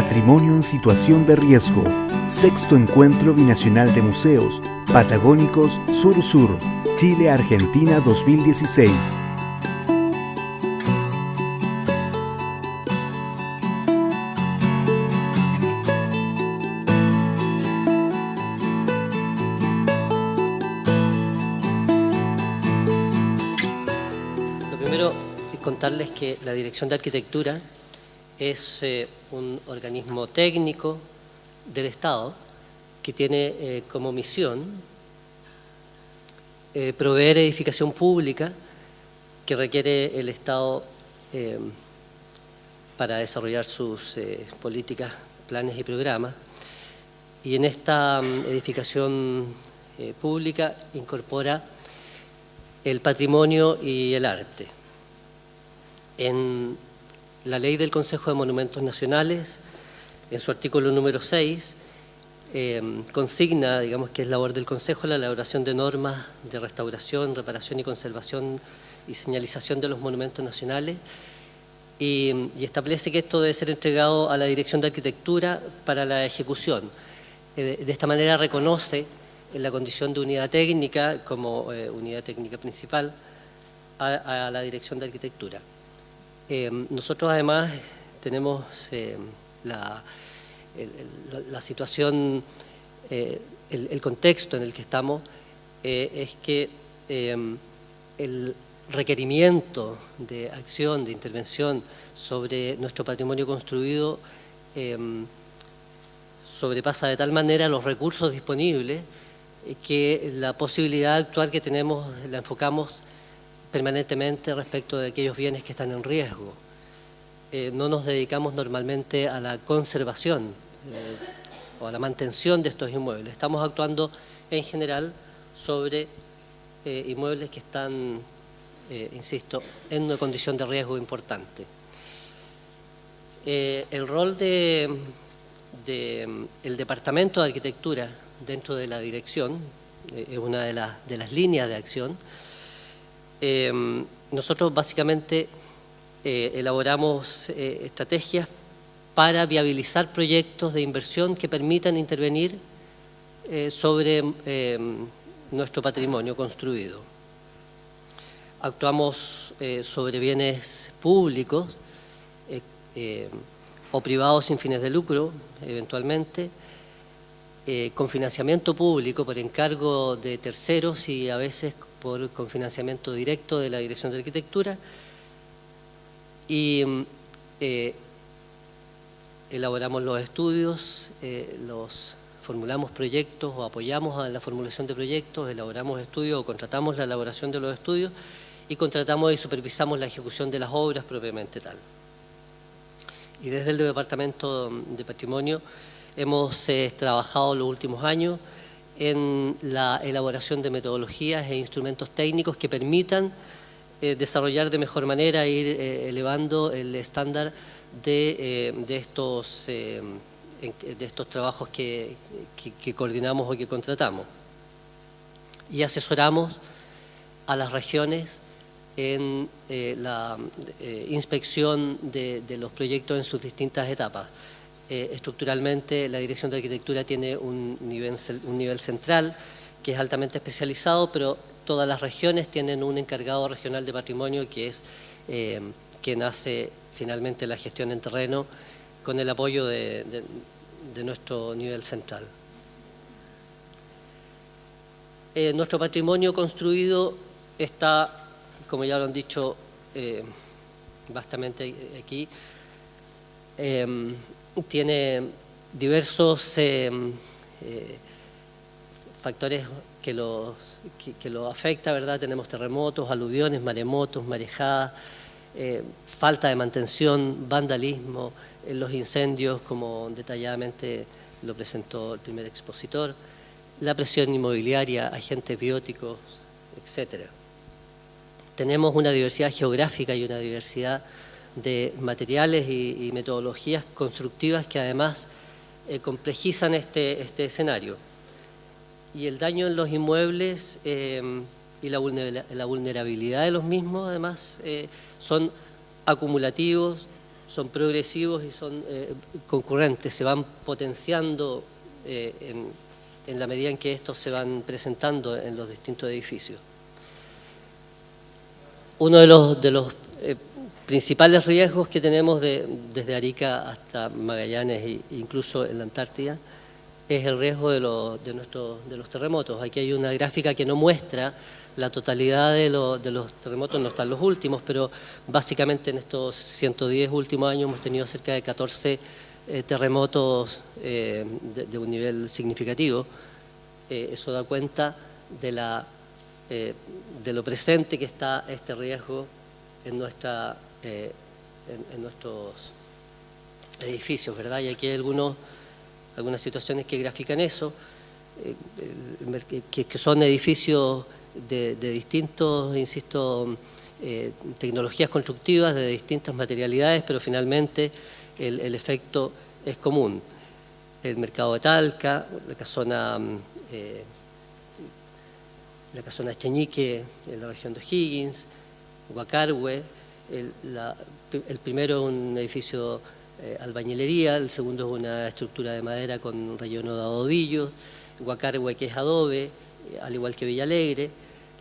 Patrimonio en situación de riesgo. Sexto Encuentro Binacional de Museos Patagónicos Sur-Sur, Chile-Argentina 2016. Lo primero es contarles que la Dirección de Arquitectura es un organismo técnico del Estado que tiene como misión proveer edificación pública que requiere el Estado para desarrollar sus políticas, planes y programas. Y en esta edificación pública incorpora el patrimonio y el arte. En la Ley del Consejo de Monumentos Nacionales, en su artículo número 6, consigna, digamos que es labor del Consejo, la elaboración de normas de restauración, reparación y conservación y señalización de los monumentos nacionales y establece que esto debe ser entregado a la Dirección de Arquitectura para la ejecución. De esta manera reconoce la condición de unidad técnica como unidad técnica principal a la Dirección de Arquitectura. Nosotros además tenemos la situación, el contexto en el que estamos es que el requerimiento de acción, de intervención sobre nuestro patrimonio construido sobrepasa de tal manera los recursos disponibles que la posibilidad de actuar que tenemos la enfocamos permanentemente respecto de aquellos bienes que están en riesgo. No nos dedicamos normalmente a la conservación o a la mantención de estos inmuebles. Estamos actuando en general sobre inmuebles que están, insisto, en una condición de riesgo importante. El rol del Departamento de Arquitectura dentro de la dirección es una de las líneas de acción. Nosotros básicamente elaboramos estrategias para viabilizar proyectos de inversión que permitan intervenir sobre nuestro patrimonio construido. Actuamos sobre bienes públicos o privados sin fines de lucro, eventualmente, con financiamiento público por encargo de terceros y a veces con financiamiento directo de la Dirección de Arquitectura y elaboramos los estudios, formulamos proyectos o apoyamos a la formulación de proyectos, elaboramos estudios o contratamos la elaboración de los estudios y contratamos y supervisamos la ejecución de las obras propiamente tal. Y desde el Departamento de Patrimonio hemos trabajado los últimos años en la elaboración de metodologías e instrumentos técnicos que permitan desarrollar de mejor manera e ir elevando el estándar de estos trabajos que coordinamos o que contratamos. Y asesoramos a las regiones en la inspección de los proyectos en sus distintas etapas. Estructuralmente, la Dirección de Arquitectura tiene un nivel central que es altamente especializado, pero todas las regiones tienen un encargado regional de patrimonio que es quien hace finalmente la gestión en terreno con el apoyo de nuestro nivel central. Nuestro patrimonio construido está, como ya lo han dicho bastante aquí, tiene diversos factores que lo afecta, ¿verdad? Tenemos terremotos, aluviones, maremotos, marejadas, falta de mantención, vandalismo, los incendios, como detalladamente lo presentó el primer expositor, la presión inmobiliaria, agentes bióticos, etc. Tenemos una diversidad geográfica y una diversidad de materiales y metodologías constructivas que además complejizan este escenario. Y el daño en los inmuebles y la vulnerabilidad de los mismos además son acumulativos son progresivos y son concurrentes, se van potenciando en la medida en que estos se van presentando en los distintos edificios. Uno de los principales riesgos que tenemos desde Arica hasta Magallanes e incluso en la Antártida es el riesgo de los terremotos. Aquí hay una gráfica que no muestra la totalidad de los terremotos, no están los últimos, pero básicamente en estos 110 últimos años hemos tenido cerca de 14 terremotos de un nivel significativo. Eso da cuenta de lo presente que está este riesgo en nuestros edificios, ¿verdad? Y aquí hay algunas situaciones que grafican eso, que son edificios de distintos, insisto, tecnologías constructivas, de distintas materialidades, pero finalmente el efecto es común. El mercado de Talca, la casona Chañique en la región de O'Higgins, Guacarwe, el primero un edificio albañilería, el segundo es una estructura de madera con relleno de adobillos, Guacarwe que es adobe, al igual que Villalegre,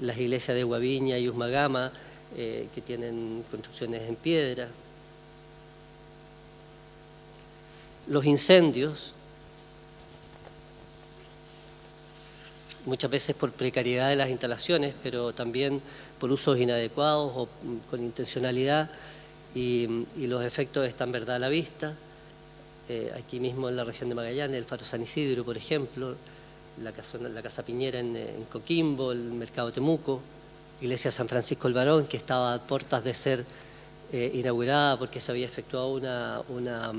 las iglesias de Guaviña y Usmagama que tienen construcciones en piedra. Los incendios, muchas veces por precariedad de las instalaciones, pero también por usos inadecuados o con intencionalidad, y los efectos están verdad a la vista. Aquí mismo en la región de Magallanes, el Faro San Isidro, por ejemplo, la Casa Piñera en Coquimbo, el Mercado Temuco, Iglesia San Francisco el Barón, que estaba a puertas de ser inaugurada porque se había efectuado una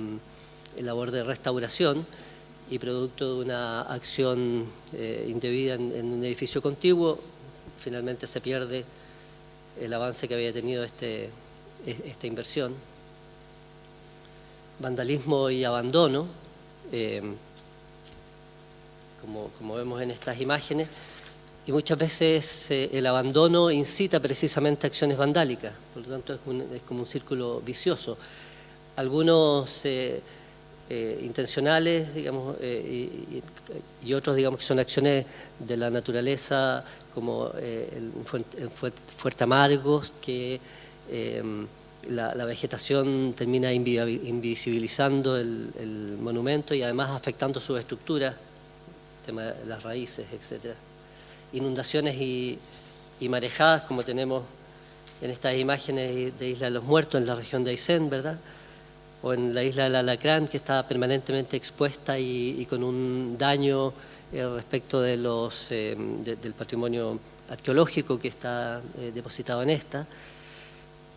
labor de restauración, y producto de una acción indebida en un edificio contiguo, finalmente se pierde el avance que había tenido esta inversión. Vandalismo y abandono, como vemos en estas imágenes, y muchas veces el abandono incita precisamente a acciones vandálicas, por lo tanto es como un círculo vicioso. Algunos intencionales, digamos, y otros, digamos, que son acciones de la naturaleza, como el Fuerte Amargos, que la vegetación termina invisibilizando el monumento y además afectando sus estructuras, tema de las raíces, etc. Inundaciones y marejadas, como tenemos en estas imágenes de Isla de los Muertos, en la región de Aysén, ¿verdad? O en la isla del Alacrán, que está permanentemente expuesta y con un daño respecto de del patrimonio arqueológico que está depositado en esta.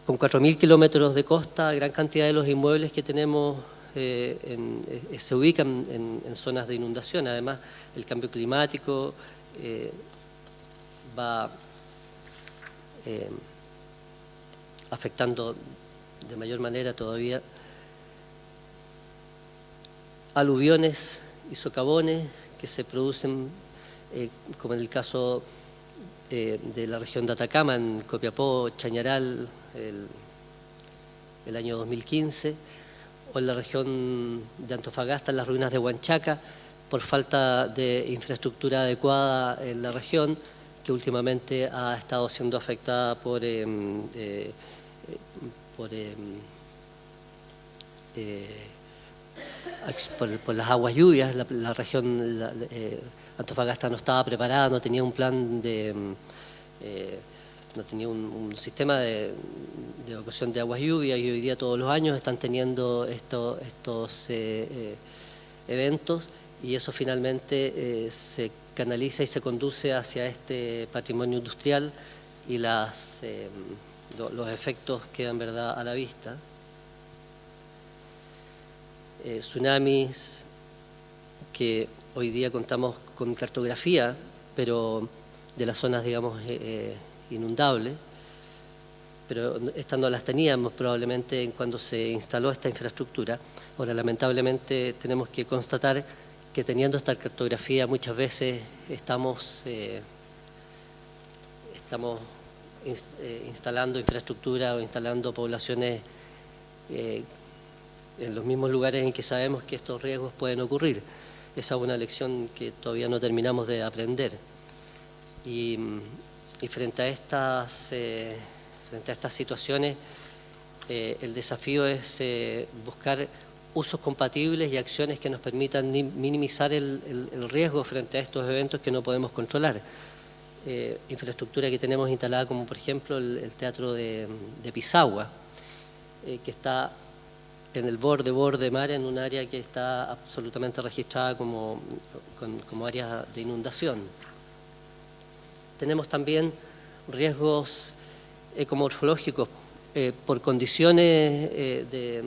Con 4.000 kilómetros de costa, gran cantidad de los inmuebles que tenemos se ubican en zonas de inundación. Además, el cambio climático va afectando de mayor manera todavía aluviones y socavones que se producen, como en el caso de la región de Atacama, en Copiapó, Chañaral, el año 2015, o en la región de Antofagasta, en las ruinas de Huanchaca, por falta de infraestructura adecuada en la región, que últimamente ha estado siendo afectada por las aguas lluvias. La región Antofagasta no estaba preparada, no tenía un plan no tenía un sistema de evacuación de aguas lluvias, y hoy día todos los años están teniendo estos eventos, y eso finalmente se canaliza y se conduce hacia este patrimonio industrial, y los efectos quedan, ¿verdad?, a la vista. Tsunamis, que hoy día contamos con cartografía, pero de las zonas, digamos, inundables, pero estas no las teníamos probablemente cuando se instaló esta infraestructura. Ahora, lamentablemente, tenemos que constatar que teniendo esta cartografía muchas veces estamos instalando infraestructura o instalando poblaciones en los mismos lugares en que sabemos que estos riesgos pueden ocurrir. Esa es una lección que todavía no terminamos de aprender. Y frente a estas situaciones, el desafío es buscar usos compatibles y acciones que nos permitan minimizar el riesgo frente a estos eventos que no podemos controlar. Infraestructura que tenemos instalada, como por ejemplo el Teatro de Pisagua, que está en el borde mar, en un área que está absolutamente registrada como área de inundación. Tenemos también riesgos ecomorfológicos por condiciones de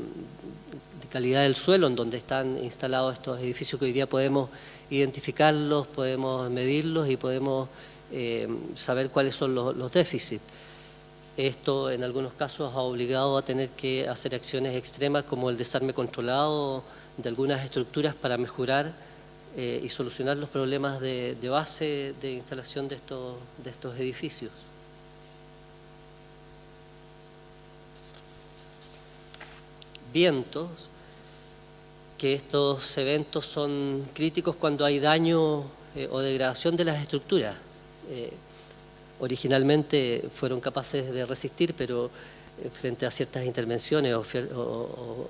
calidad del suelo en donde están instalados estos edificios, que hoy día podemos identificarlos, podemos medirlos y podemos saber cuáles son los déficits. Esto en algunos casos ha obligado a tener que hacer acciones extremas como el desarme controlado de algunas estructuras para mejorar y solucionar los problemas de base de instalación de estos edificios. Vientos, que estos eventos son críticos cuando hay daño o degradación de las estructuras. Originalmente fueron capaces de resistir, pero frente a ciertas intervenciones o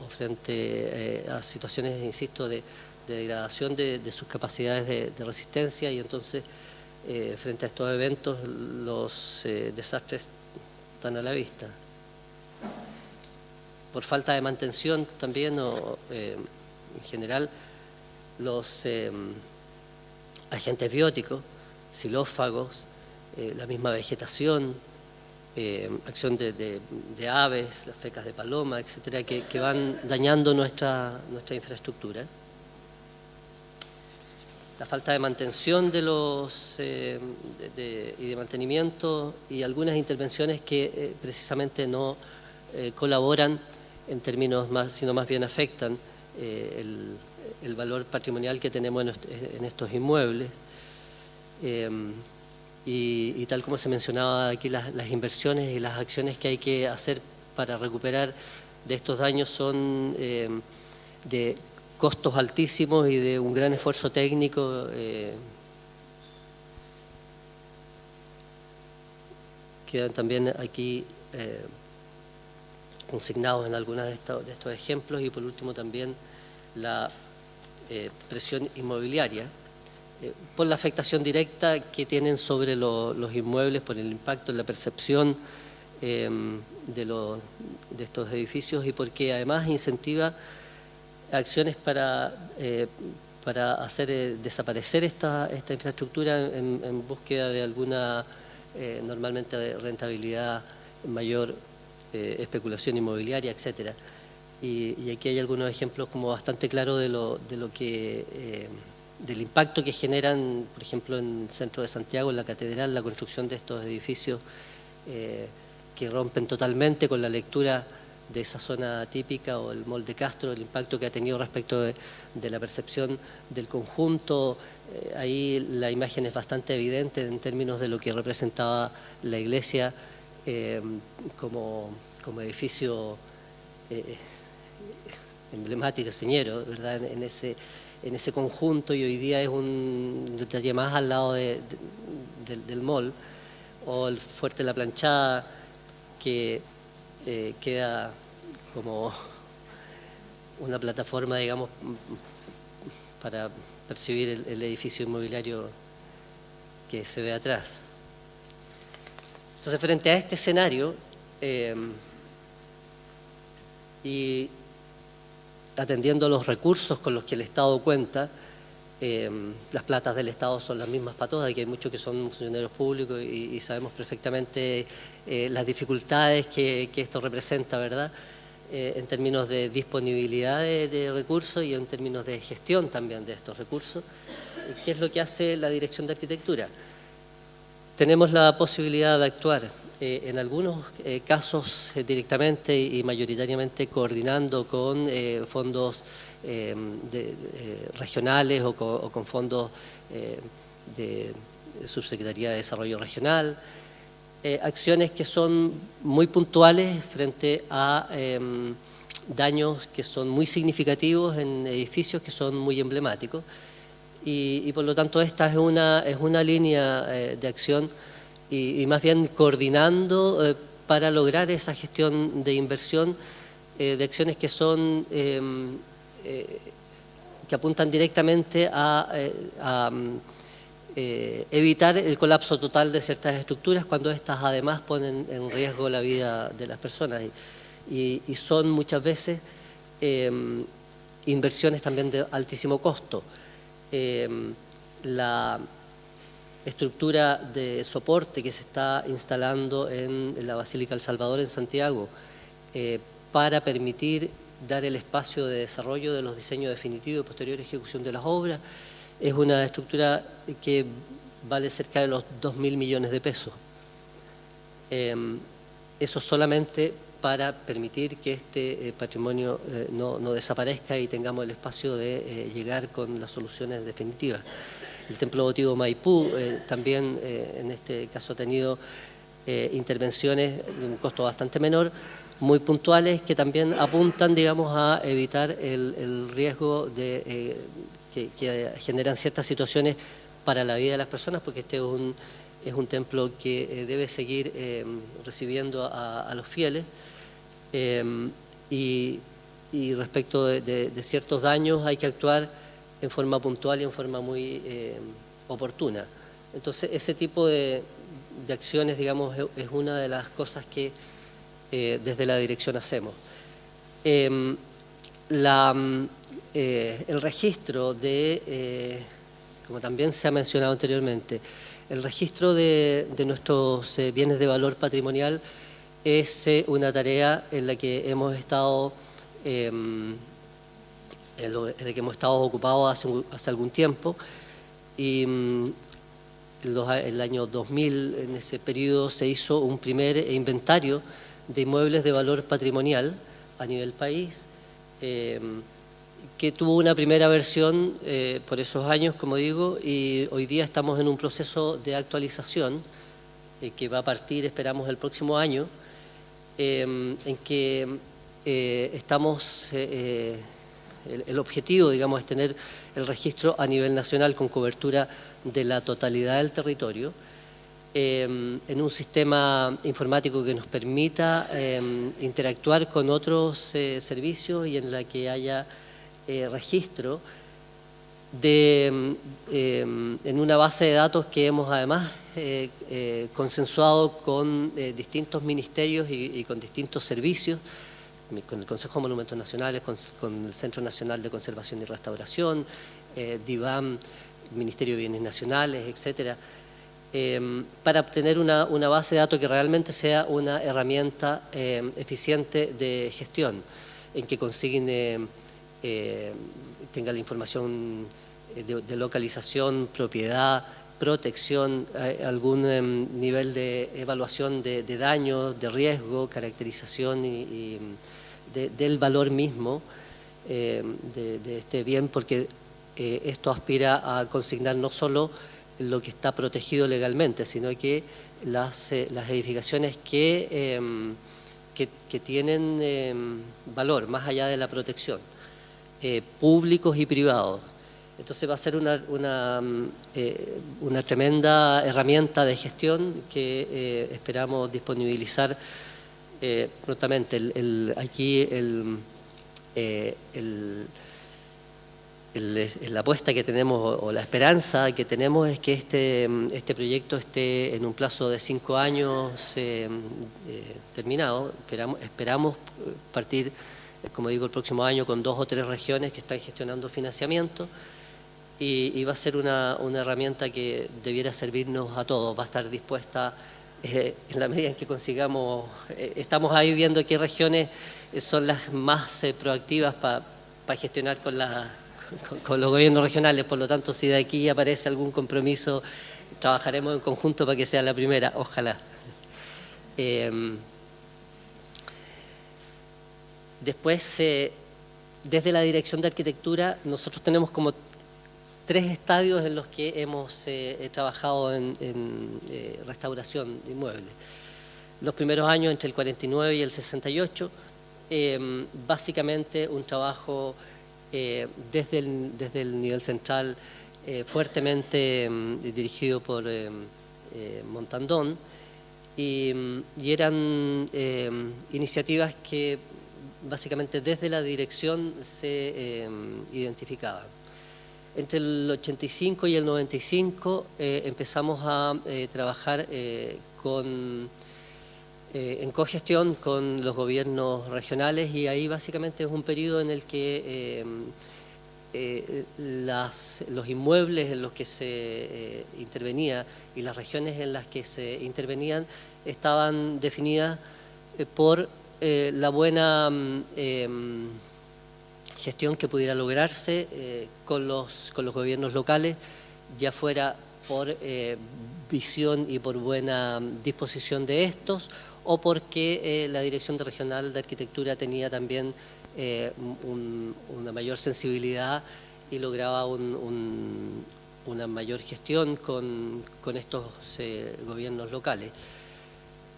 frente a situaciones, insisto, de degradación de sus capacidades de resistencia, y entonces frente a estos eventos los desastres están a la vista. Por falta de mantención también, en general, los agentes bióticos, xilófagos, la misma vegetación, acción de aves, las fecas de paloma, etcétera, que van dañando nuestra infraestructura. La falta de mantención y de mantenimiento, y algunas intervenciones que precisamente no colaboran en términos sino más bien afectan el valor patrimonial que tenemos en estos inmuebles. Y tal como se mencionaba aquí, las inversiones y las acciones que hay que hacer para recuperar de estos daños son de costos altísimos y de un gran esfuerzo técnico. Quedan también aquí consignados en algunos de estos ejemplos, y por último también la presión inmobiliaria, por la afectación directa que tienen sobre los inmuebles, por el impacto en la percepción de estos edificios, y porque además incentiva acciones para hacer desaparecer esta infraestructura en búsqueda de alguna, normalmente, rentabilidad mayor, especulación inmobiliaria, etcétera. Y aquí hay algunos ejemplos como bastante claros del impacto que generan, por ejemplo, en el centro de Santiago, en la catedral, la construcción de estos edificios que rompen totalmente con la lectura de esa zona típica, o el Mall de Castro, el impacto que ha tenido respecto de la percepción del conjunto. Ahí la imagen es bastante evidente en términos de lo que representaba la iglesia como edificio emblemático, señero, ¿verdad? En ese conjunto, y hoy día es un detalle más al lado del mall, o el Fuerte La Planchada, que queda como una plataforma, digamos, para percibir el edificio inmobiliario que se ve atrás. Entonces, frente a este escenario, y atendiendo los recursos con los que el Estado cuenta, las platas del Estado son las mismas para todas, y que hay muchos que son funcionarios públicos y sabemos perfectamente las dificultades que esto representa, ¿verdad? En términos de disponibilidad de recursos y en términos de gestión también de estos recursos. ¿Qué es lo que hace la Dirección de Arquitectura? Tenemos la posibilidad de actuar en algunos casos directamente y mayoritariamente coordinando con fondos regionales o con fondos de Subsecretaría de Desarrollo Regional, acciones que son muy puntuales frente a daños que son muy significativos en edificios que son muy emblemáticos. Y por lo tanto esta es una línea de acción y más bien coordinando para lograr esa gestión de inversión de acciones que son que apuntan directamente a evitar el colapso total de ciertas estructuras cuando estas además ponen en riesgo la vida de las personas y son muchas veces inversiones también de altísimo costo. La estructura de soporte que se está instalando en la Basílica del Salvador en Santiago para permitir dar el espacio de desarrollo de los diseños definitivos y posterior ejecución de las obras es una estructura que vale cerca de los 2.000 millones de pesos. Eso solamente para permitir que este patrimonio no desaparezca y tengamos el espacio de llegar con las soluciones definitivas. El Templo Votivo Maipú también en este caso ha tenido intervenciones de un costo bastante menor, muy puntuales, que también apuntan, digamos, a evitar el riesgo de que generan ciertas situaciones para la vida de las personas, porque este es un templo que debe seguir recibiendo a los fieles. Y respecto de ciertos daños hay que actuar en forma puntual y en forma muy oportuna. Entonces ese tipo de acciones, digamos, es una de las cosas que desde la dirección hacemos. El registro de, como también se ha mencionado anteriormente, el registro de nuestros bienes de valor patrimonial es una tarea en la que hemos estado ocupados hace algún tiempo y el año 2000, en ese periodo, se hizo un primer inventario de inmuebles de valor patrimonial a nivel país, que tuvo una primera versión por esos años, como digo, y hoy día estamos en un proceso de actualización que va a partir, esperamos, el próximo año, en que estamos, el objetivo, digamos, es tener el registro a nivel nacional con cobertura de la totalidad del territorio, en un sistema informático que nos permita interactuar con otros servicios y en la que haya registro en una base de datos que hemos además consensuado con distintos ministerios y con distintos servicios, con el Consejo de Monumentos Nacionales, con el Centro Nacional de Conservación y Restauración, DIVAM, Ministerio de Bienes Nacionales, etcétera, para obtener una base de datos que realmente sea una herramienta eficiente de gestión, en que tenga la información de localización, propiedad, protección, algún nivel de evaluación de daño, de riesgo, caracterización y del valor mismo de este bien, porque esto aspira a consignar no solo lo que está protegido legalmente, sino que las edificaciones que tienen valor más allá de la protección, públicos y privados. Entonces va a ser una tremenda herramienta de gestión que esperamos disponibilizar prontamente. La apuesta que tenemos o la esperanza que tenemos es que este proyecto esté en un plazo de 5 años terminado. Esperamos partir, como digo, el próximo año con 2 o 3 regiones que están gestionando financiamiento y va a ser una herramienta que debiera servirnos a todos. Va a estar dispuesta en la medida en que consigamos. Estamos ahí viendo qué regiones son las más proactivas para gestionar con los gobiernos regionales. Por lo tanto, si de aquí aparece algún compromiso, trabajaremos en conjunto para que sea la primera, ojalá. Después, desde la Dirección de Arquitectura, nosotros tenemos como 3 estadios en los que hemos trabajado en restauración de inmuebles. Los primeros años, entre el 49 y el 68, básicamente un trabajo desde el nivel central fuertemente dirigido por Montandón, y eran iniciativas que básicamente desde la dirección se identificaban. Entre el 85 y el 95 empezamos a trabajar en cogestión con los gobiernos regionales, y ahí básicamente es un periodo en el que los inmuebles en los que se intervenía y las regiones en las que se intervenían estaban definidas por la buena gestión que pudiera lograrse con los gobiernos locales, ya fuera por visión y por buena disposición de estos, o porque la Dirección Regional de Arquitectura tenía también una mayor sensibilidad y lograba una mayor gestión con estos gobiernos locales.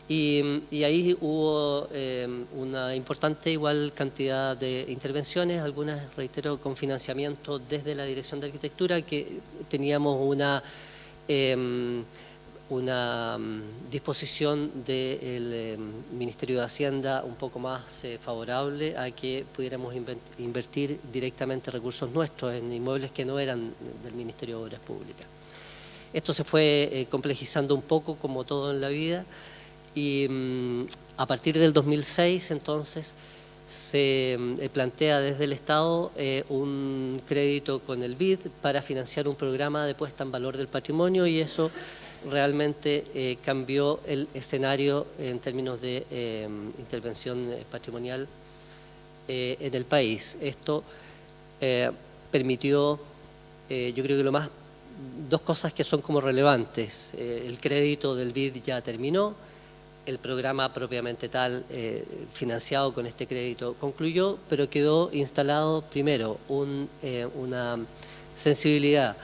Y ahí hubo una importante igual cantidad de intervenciones, algunas, reitero, con financiamiento desde la Dirección de Arquitectura, que teníamos una disposición del Ministerio de Hacienda un poco más favorable a que pudiéramos invertir directamente recursos nuestros en inmuebles que no eran del Ministerio de Obras Públicas. Esto se fue complejizando un poco, como todo en la vida, y a partir del 2006 entonces se plantea desde el Estado un crédito con el BID para financiar un programa de puesta en valor del patrimonio, y eso realmente cambió el escenario en términos de intervención patrimonial en el país. Esto permitió, yo creo que dos cosas que son como relevantes. El crédito del BID ya terminó, el programa propiamente tal, financiado con este crédito, concluyó, pero quedó instalado primero una sensibilidad,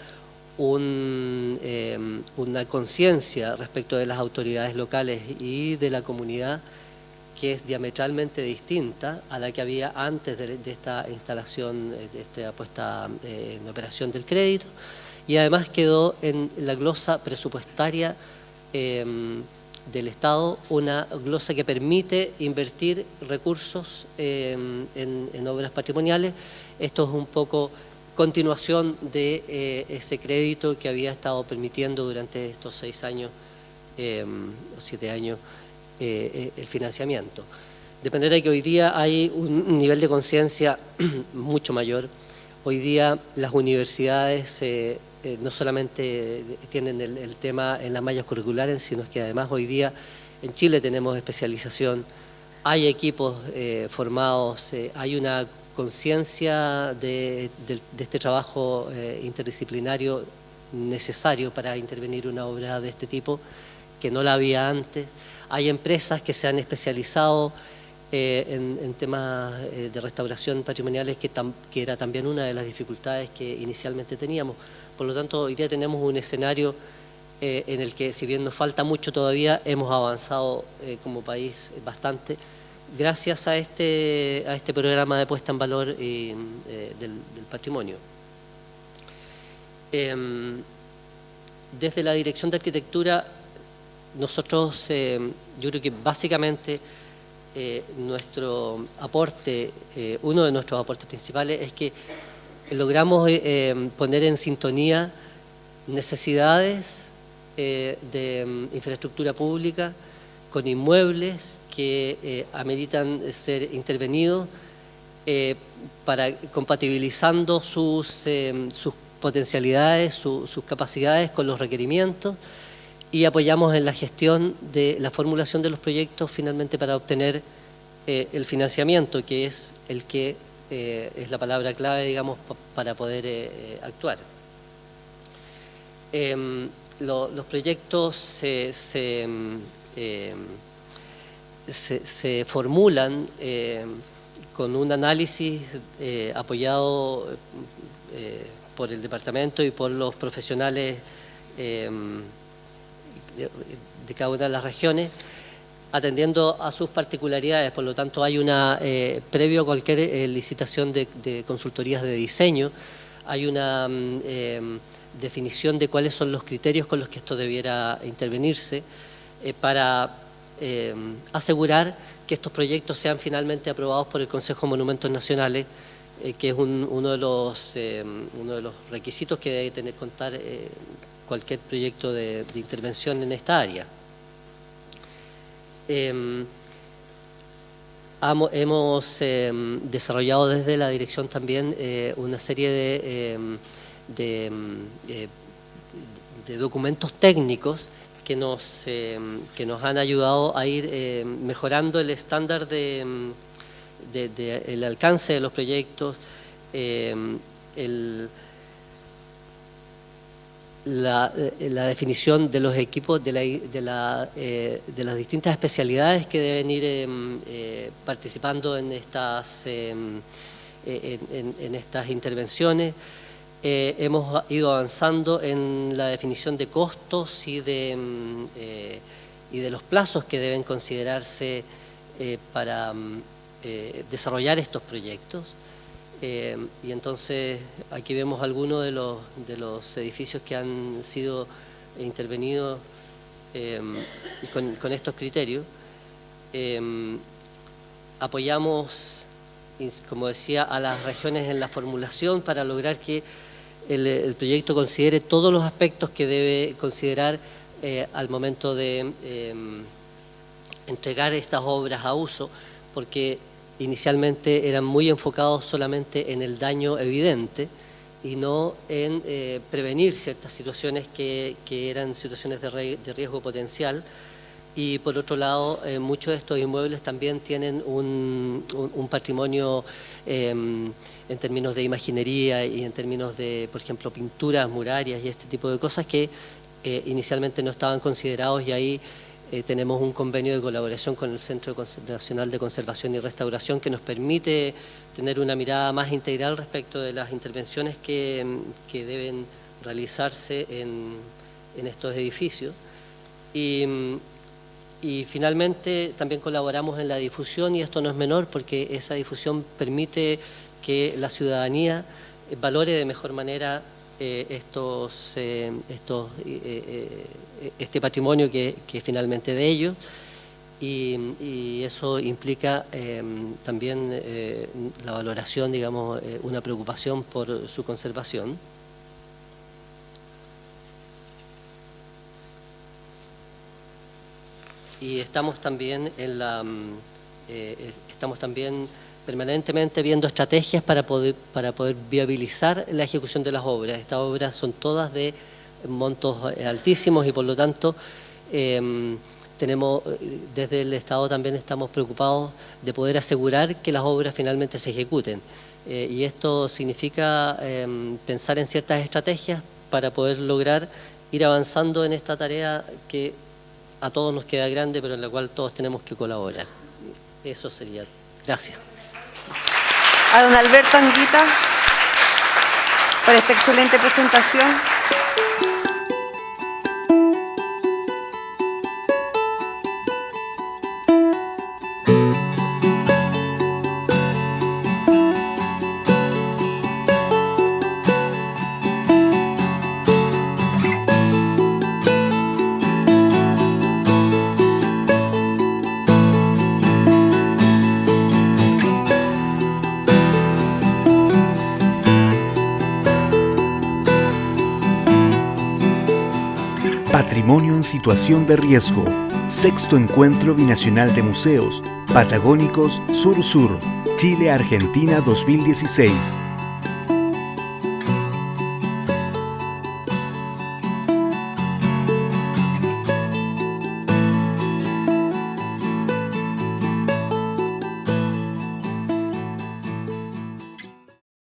una conciencia respecto de las autoridades locales y de la comunidad que es diametralmente distinta a la que había antes de esta instalación, de esta puesta en operación del crédito, y además quedó en la glosa presupuestaria del Estado, una glosa que permite invertir recursos en obras patrimoniales. Esto es un poco continuación de ese crédito que había estado permitiendo durante estos 6 años o 7 años el financiamiento. De manera que hoy día hay un nivel de conciencia mucho mayor. Hoy día las universidades no solamente tienen el tema en las mallas curriculares, sino que además hoy día en Chile tenemos especialización, hay equipos formados, hay una conciencia de este trabajo interdisciplinario necesario para intervenir una obra de este tipo, que no la había antes. Hay empresas que se han especializado en temas de restauración patrimoniales, que era también una de las dificultades que inicialmente teníamos. Por lo tanto, hoy día tenemos un escenario en el que, si bien nos falta mucho todavía, hemos avanzado como país bastante, gracias a este programa de puesta en valor del patrimonio. Desde la Dirección de Arquitectura, nosotros, yo creo que básicamente nuestro aporte, uno de nuestros aportes principales es que logramos poner en sintonía necesidades de infraestructura pública con inmuebles que ameritan ser intervenidos, compatibilizando sus potencialidades, sus capacidades con los requerimientos, y apoyamos en la gestión de la formulación de los proyectos finalmente para obtener el financiamiento, que es el que es la palabra clave, digamos, para poder actuar. Los proyectos se formulan con un análisis apoyado por el departamento y por los profesionales de cada una de las regiones, atendiendo a sus particularidades. Por lo tanto, hay previo a cualquier licitación de consultorías de diseño, hay una definición de cuáles son los criterios con los que esto debiera intervenirse para asegurar que estos proyectos sean finalmente aprobados por el Consejo de Monumentos Nacionales, que es uno de los requisitos que debe contar cualquier proyecto de intervención en esta área. Hemos desarrollado desde la dirección también una serie de documentos técnicos que nos han ayudado a ir mejorando el estándar el alcance de los proyectos, la definición de los equipos, de las distintas especialidades que deben ir participando en estas intervenciones. Hemos ido avanzando en la definición de costos y de los plazos que deben considerarse para desarrollar estos proyectos. Y entonces aquí vemos algunos de los edificios que han sido intervenidos con estos criterios. Apoyamos, como decía, a las regiones en la formulación para lograr que el proyecto considere todos los aspectos que debe considerar al momento de entregar estas obras a uso, porque inicialmente eran muy enfocados solamente en el daño evidente y no en prevenir ciertas situaciones que eran situaciones de riesgo potencial. Y por otro lado, muchos de estos inmuebles también tienen un patrimonio en términos de imaginería y en términos de, por ejemplo, pinturas murarias y este tipo de cosas que inicialmente no estaban considerados, y ahí tenemos un convenio de colaboración con el Centro Nacional de Conservación y Restauración que nos permite tener una mirada más integral respecto de las intervenciones que deben realizarse en estos edificios. Y finalmente también colaboramos en la difusión, y esto no es menor porque esa difusión permite que la ciudadanía valore de mejor manera este patrimonio que es finalmente de ellos, y eso implica también la valoración, digamos, una preocupación por su conservación. Y estamos también permanentemente viendo estrategias para poder viabilizar la ejecución de las obras. Estas obras son todas de montos altísimos y por lo tanto desde el Estado también estamos preocupados de poder asegurar que las obras finalmente se ejecuten. Y esto significa pensar en ciertas estrategias para poder lograr ir avanzando en esta tarea que a todos nos queda grande, pero en la cual todos tenemos que colaborar. Eso sería. Gracias. A don Alberto Anguita por esta excelente presentación. Patrimonio en situación de riesgo. Sexto Encuentro Binacional de Museos Patagónicos Sur-Sur, Chile-Argentina 2016.